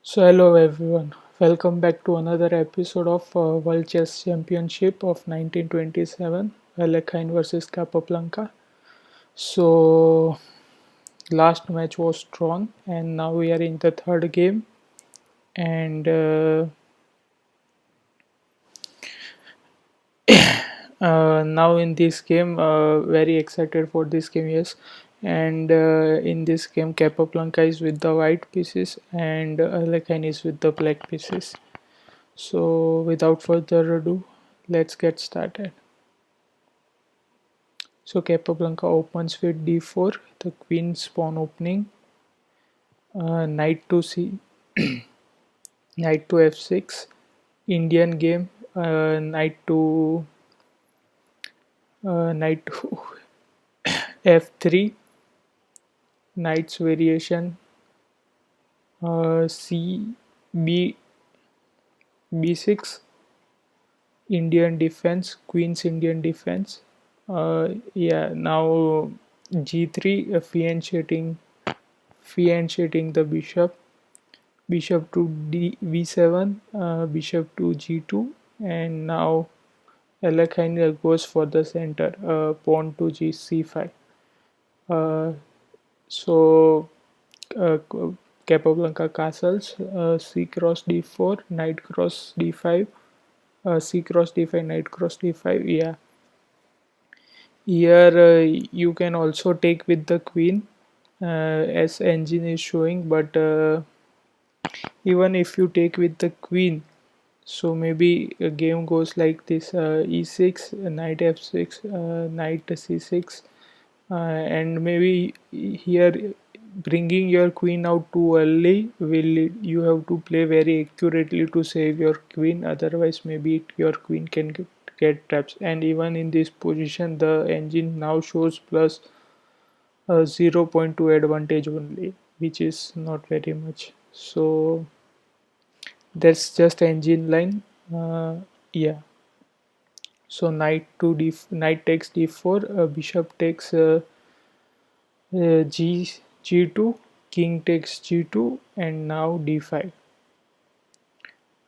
So hello everyone, welcome back to another episode of World Chess Championship of 1927, Alekhine versus Capablanca. So last match was drawn and now we are in the third game, and now in this game, very excited for this game, yes. And in this game Capablanca is with the white pieces and Alekhine is with the black pieces. So without further ado, let's get started. So Capablanca opens with d4, the queen pawn opening, knight to c, knight to f6, Indian game, knight to f3, knight's variation, c b b6, Indian defense, queen's Indian defense. Yeah, now g3, fianchetting the bishop, bishop to v7, bishop to g2, and now Alekhine goes for the center, pawn to c5. Uh, so uh, Capablanca castles, c cross d4, knight cross d5, c cross d5, knight cross d5. Yeah, here you can also take with the queen, as engine is showing, but even if you take with the queen, so maybe a game goes like this: e6, knight f6, knight c6, and maybe here bringing your queen out too early will you have to play very accurately to save your queen, otherwise maybe your queen can get traps. And even in this position the engine now shows plus 0.2 advantage only, which is not very much. So that's just engine line. Yeah, so knight takes d4, bishop takes g2, king takes g2, and now d5,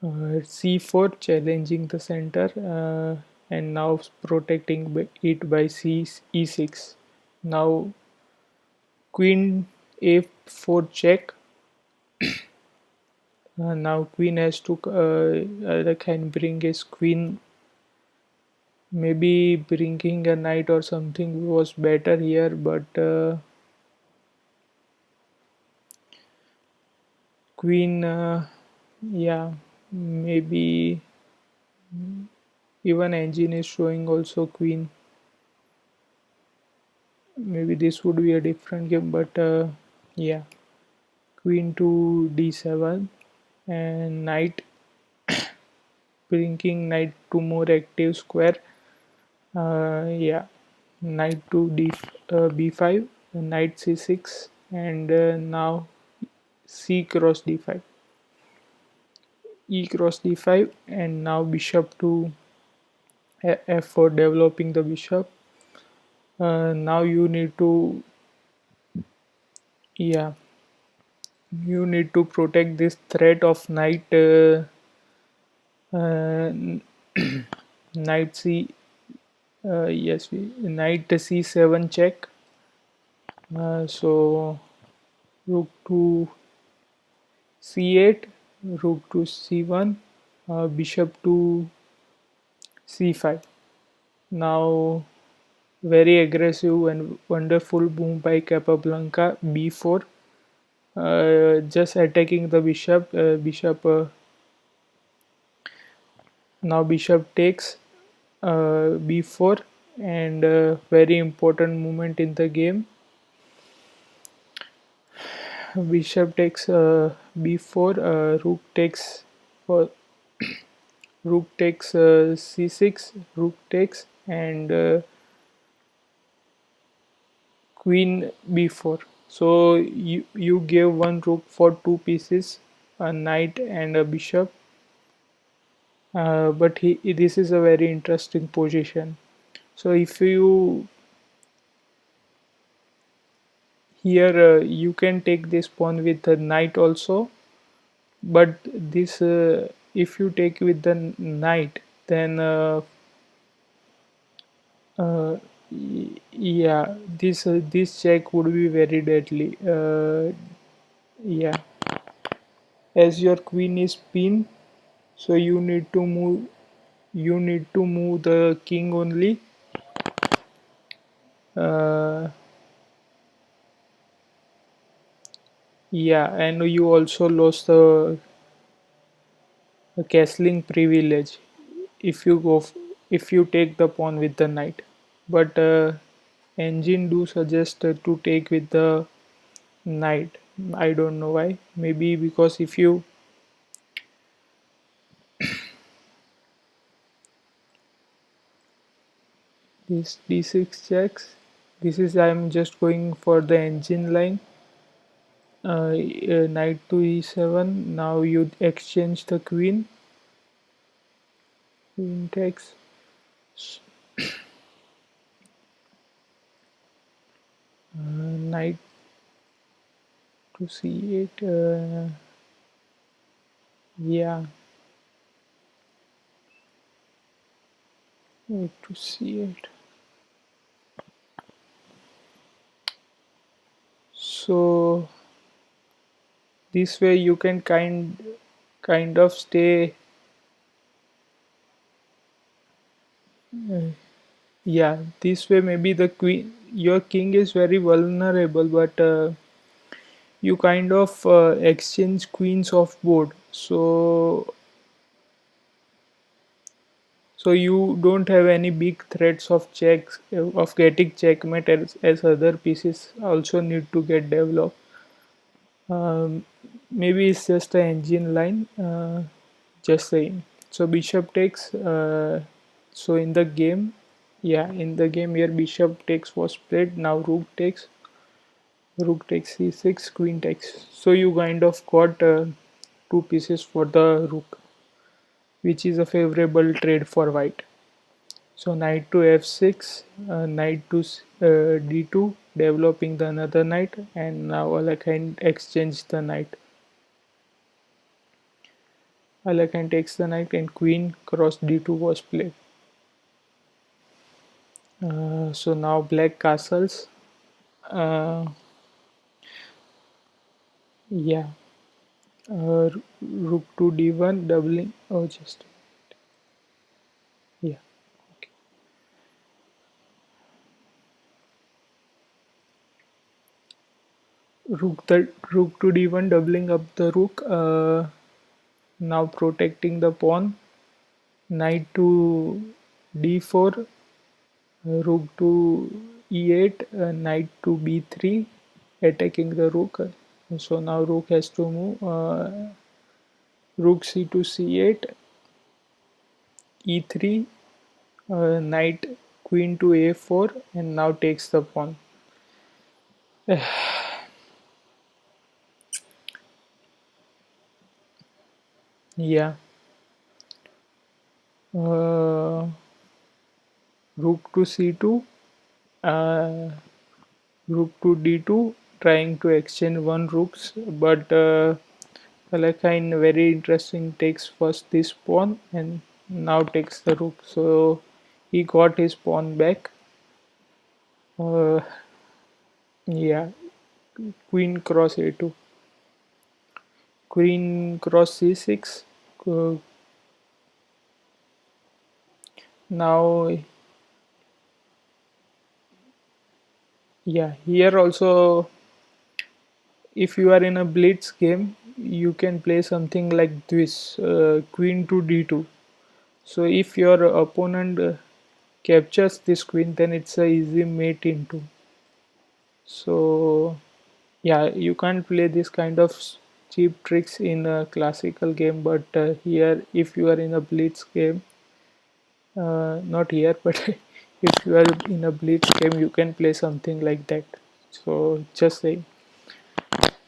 c4 challenging the center, and now protecting it by e6. Now queen a4 check. Now queen has to can bring his queen. Maybe bringing a knight or something was better here, but queen, yeah, maybe even engine is showing also queen. Maybe this would be a different game, but yeah, queen to d7 and knight, bringing knight to more active square. Yeah, knight to b5, knight c6, and now c cross d5, e cross d5, and now bishop to f4, developing the bishop. Now you need to, yeah, you need to protect this threat of knight, uh, knight c, yes, knight c7 check. So rook to c8, rook to c1, bishop to c5. Now very aggressive and wonderful move by Capablanca, b4, just attacking the bishop. Now bishop takes b4, and very important movement in the game. Bishop takes b4, rook takes for rook takes c6, rook takes, and queen b4. So you gave one rook for two pieces, a knight and a bishop. But this is a very interesting position. So if you here you can take this pawn with the knight also, but this if you take with the knight, then uh, yeah, this check would be very deadly. Yeah, as your queen is pinned, so you need to move the king only. uh, yeah, and you also lost the castling privilege if you if you take the pawn with the knight. But engine do suggest to take with the knight. I don't know why. Maybe because if you this d6 checks, this is I'm just going for the engine line. Knight to e7. Now you exchange the queen. Queen takes. Knight to c8. Yeah, knight to c8. So this way you can kind of stay. Uh, yeah, this way maybe the queen, your king is very vulnerable, but you kind of exchange queens off board, so you don't have any big threats of checks of getting checkmate as other pieces also need to get developed. Maybe it's just an engine line, just saying. So bishop takes. So in the game, yeah, in the game here bishop takes was played. Now rook takes c6, queen takes. So you kind of got two pieces for the rook, which is a favorable trade for white. So knight to f6, knight to d2, developing the another knight, and now Alekhine exchange the knight. Alekhine takes the knight, and queen cross d2 was played. So now black castles. Uh, yeah, rook to d1, doubling. Oh, just yeah. Okay. Rook to d1, doubling up the rook. Now protecting the pawn. Knight to d4, rook to e8, knight to b3, attacking the rook. So now rook has to move. Rook c to c8, e3, knight queen to a4, and now takes the pawn. Yeah. Uh, Rook to c2, uh, rook to d2, trying to exchange one rooks, but Alekhine very interesting takes first this pawn and now takes the rook, so he got his pawn back. Uh, yeah, queen cross a2, queen cross c6. Uh, Now, yeah, here also, if you are in a blitz game, you can play something like this: queen to d2. So if your opponent captures this queen, then it's a easy mate into. So yeah, you can't play this kind of cheap tricks in a classical game, but here, if you are in a blitz game, not here, but if you are in a blitz game, you can play something like that. So just saying.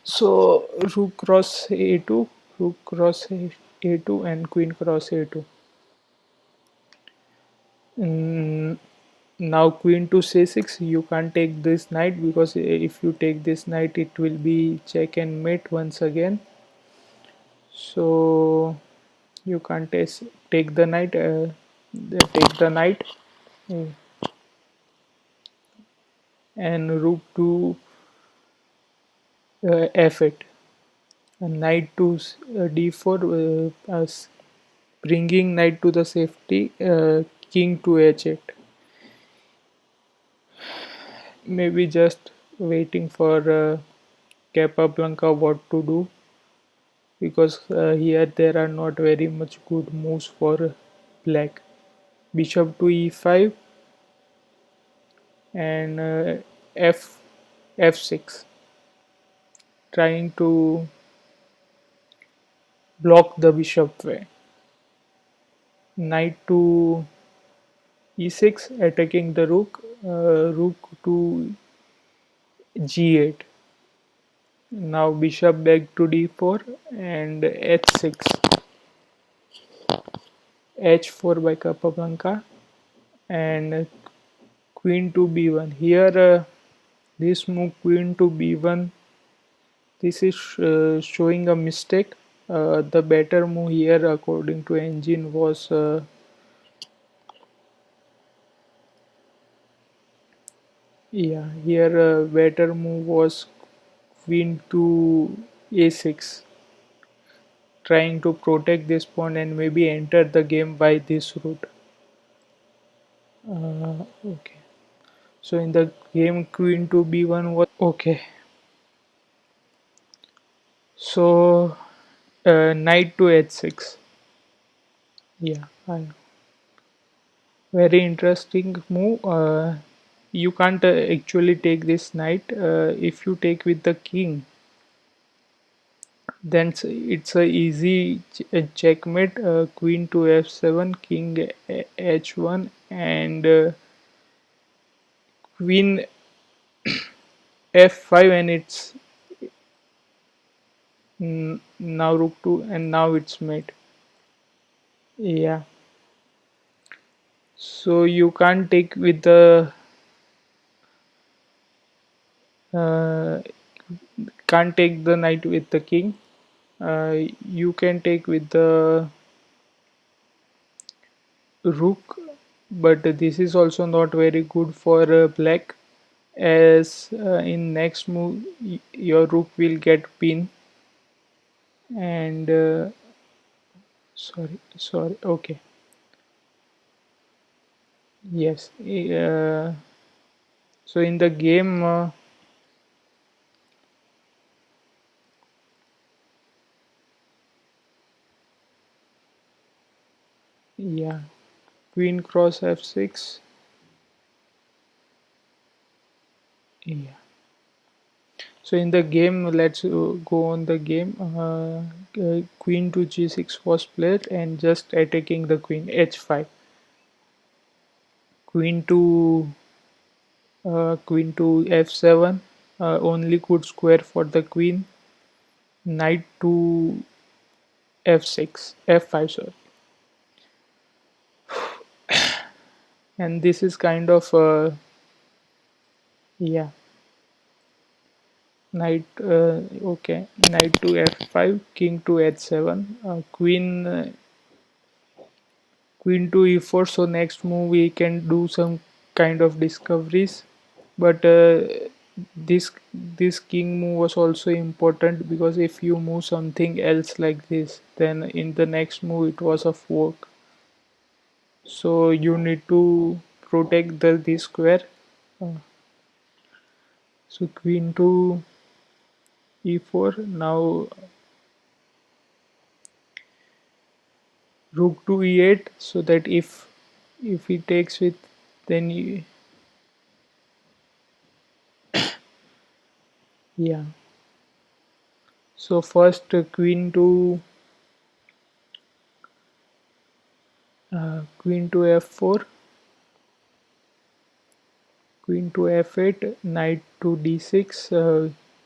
So rook cross a2, rook cross a2, and queen cross a2. Now queen to c6, you can't take this knight, because if you take this knight, it will be check and mate once again. So you can't take the knight, take the knight, uh, and rook to f8, and knight to d4, bringing knight to the safety, king to h8. Maybe just waiting for Capablanca what to do, because here there are not very much good moves for black. Bishop to e5 and f6, trying to block the bishop way. Knight to e6, attacking the rook. Rook to g8. Now bishop back to d4 and h6. h4 by Capablanca and queen to b1. Here this move queen to b1, this is showing a mistake. The better move here according to engine was here better move was queen to a6, trying to protect this pawn and maybe enter the game by this route. Okay, so in the game queen to b1 was okay. So knight to h6. Yeah, very interesting move. You can't actually take this knight. If you take with the king, then it's a easy checkmate. Queen to f7, king h1, and queen f5, and it's now rook 2, and now it's mate. Yeah, so you can't take with the uh, can't take the knight with the king. You can take with the rook, but this is also not very good for black, as in next move your rook will get pin. And sorry, okay, yes, so in the game yeah, queen cross f6. Yeah, so in the game, let's go on the game. Queen to g6 was played, and just attacking the queen, h5. Queen to f7, only good square for the queen. Knight to f6, f5, sorry. And this is kind of yeah, knight okay, knight to f5, king to h7, queen to e4. So next move we can do some kind of discoveries, but this king move was also important, because if you move something else like this, then in the next move it was a fork. So you need to protect the this square. uh, so queen to e4. Now rook to e8, so that if he takes with, then yeah. So first queen to f4, queen to f8, knight to d6,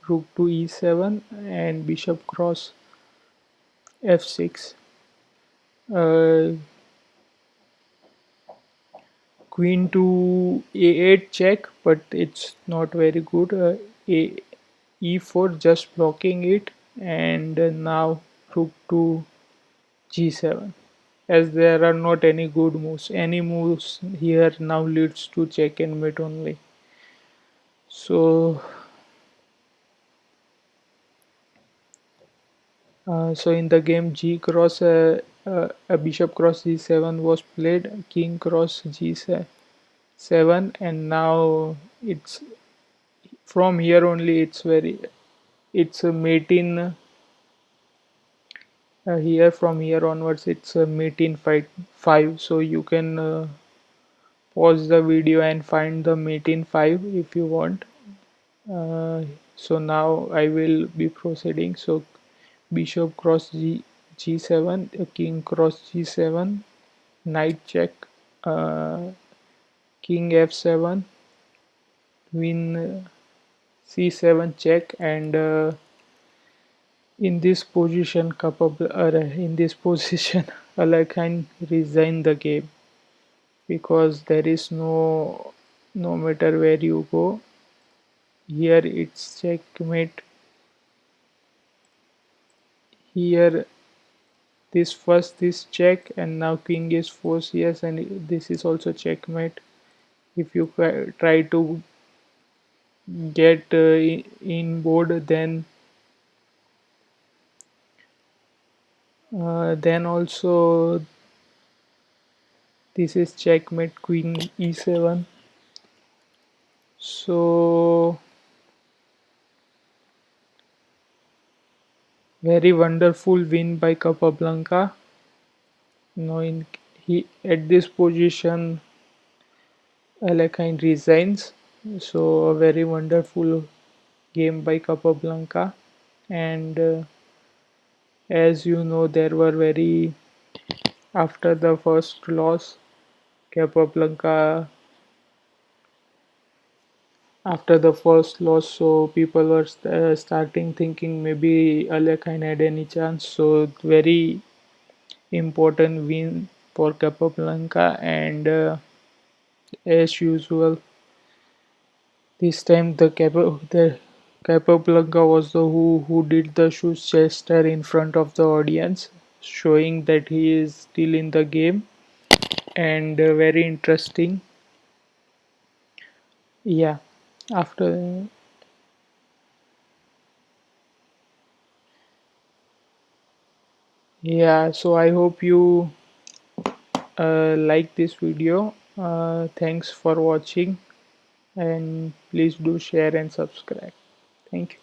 rook to e7, and bishop cross f6. uh, Queen to a8 check, but it's not very good. A e4 just blocking it, and now rook to g7, as there are not any good moves. Any moves here now leads to check and mate only. So so in the game G cross a bishop cross g7 was played, king cross g7, and now it's from here only it's a mating. Here from here onwards it's a mate in fight 5, so you can pause the video and find the mate in 5 if you want. So now I will be proceeding. So bishop cross g7, king cross g7, knight check, uh, king f7, queen c7 check, and in this position Alekhine resigned the game, because there is no matter where you go, here it's checkmate. Here this check, and now king is forced, yes, and this is also checkmate. If you try to get in board, then also this is checkmate, queen e7. So very wonderful win by Capablanca. Now he at this position Alekhine resigns. So a very wonderful game by Capablanca, and as you know, there were very after the first loss, Capablanca after the first loss, so people were starting thinking maybe Alekhine had any chance. So very important win for Capablanca, and as usual, this time the Capablanca was the who did the shoes gesture in front of the audience, showing that he is still in the game, and very interesting. Yeah, after yeah, so I hope you like this video. Thanks for watching, and please do share and subscribe. Thank you.